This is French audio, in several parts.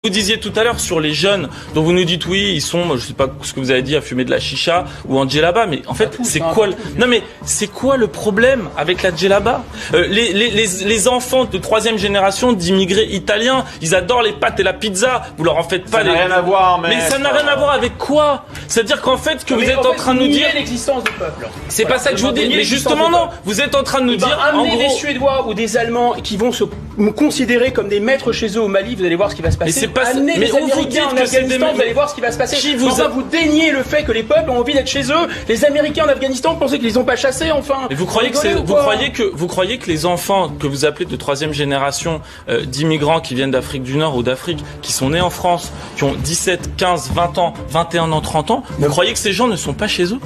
Vous disiez tout à l'heure sur les jeunes dont vous nous dites oui, ils sont, je sais pas ce que vous avez dit, à fumer de la chicha ou en djellaba, mais en fait, c'est quoi non mais c'est quoi le problème avec la djellaba? Les enfants de 3e génération d'immigrés italiens, ils adorent les pâtes et la pizza. Vous leur en faites pas. Ça n'a rien à voir, mais ça n'a rien à voir avec quoi? C'est-à-dire qu'en fait, que vous êtes en train de nous dire l'existence du peuple. C'est pas ça que je vous dis. Mais justement non, vous êtes en train de nous dire en gros des Suédois ou des Allemands qui vont se considérer comme des maîtres chez eux au Mali, vous allez voir ce qui va se passer. Mais les on vous dit Américains en que c'est Afghanistan, vous allez voir ce qui va se passer. Vous déniez le fait que les peuples ont envie d'être chez eux. Les Américains en Afghanistan pensez qu'ils les ont pas chassés, enfin. Mais vous croyez que les enfants que vous appelez de 3e génération d'immigrants qui viennent d'Afrique du Nord ou d'Afrique, qui sont nés en France, qui ont 17, 15, 20 ans, 21 ans, 30 ans, vous croyez que ces gens ne sont pas chez eux?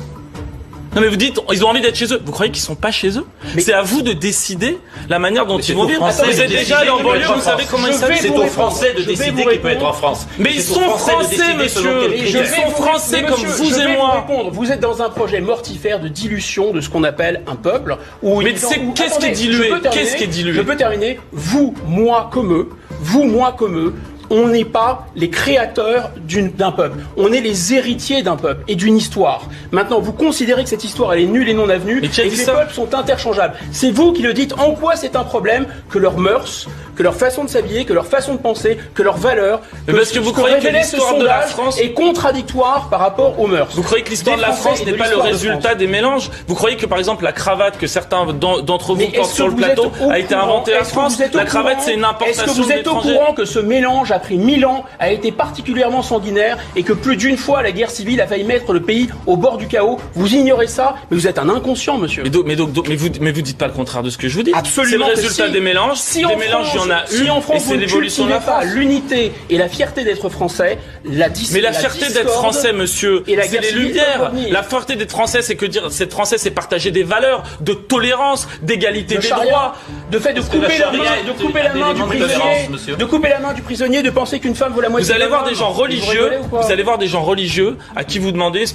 Non mais vous dites, ils ont envie d'être chez eux. Vous croyez qu'ils sont pas chez eux? C'est à vous de décider la manière dont ils vont vivre. Vous êtes déjà allé en banlieue, vous savez comment ils s'habillent. C'est aux Français de décider qui peut être en France. Mais ils sont français, monsieur. Ils sont français comme vous et moi. Vous êtes dans un projet mortifère de dilution de ce qu'on appelle un peuple. Mais qu'est-ce qui est dilué? Qu'est-ce qui est dilué? Je peux terminer. Vous, moi comme eux. On n'est pas les créateurs d'un peuple. On est les héritiers d'un peuple et d'une histoire. Maintenant, vous considérez que cette histoire, elle est nulle et non avenue et que les peuples sont interchangeables. C'est vous qui le dites. En quoi c'est un problème que leurs mœurs, que leur façon de s'habiller, que leur façon de penser, que leurs valeurs, parce que vous croyez que l'histoire de la France est contradictoire par rapport aux mœurs. Vous croyez que l'histoire de la France n'est pas le résultat des mélanges? Vous croyez que par exemple la cravate que certains d'entre vous portent sur le plateau a été inventée en France? La cravate, c'est une importation de l'étranger. Est-ce que vous êtes au courant que ce mélange a pris 1000 ans, a été particulièrement sanguinaire et que plus d'une fois la guerre civile a failli mettre le pays au bord du chaos? Vous ignorez ça, mais vous êtes un inconscient, monsieur. Mais vous dites pas le contraire de ce que je vous dis. Absolument. C'est le résultat des mélanges. Des mélanges, il y en a eu. Si en France, c'est l'évolution de la France. L'unité et la fierté d'être français, mais la fierté d'être français, monsieur, c'est les Lumières. La fierté d'être français, c'est que dire être français, c'est partager des valeurs de tolérance, d'égalité des droits, de fait de couper la main du prisonnier, de penser qu'une femme vaut la moitié. Vous allez voir des gens religieux, à qui vous demandez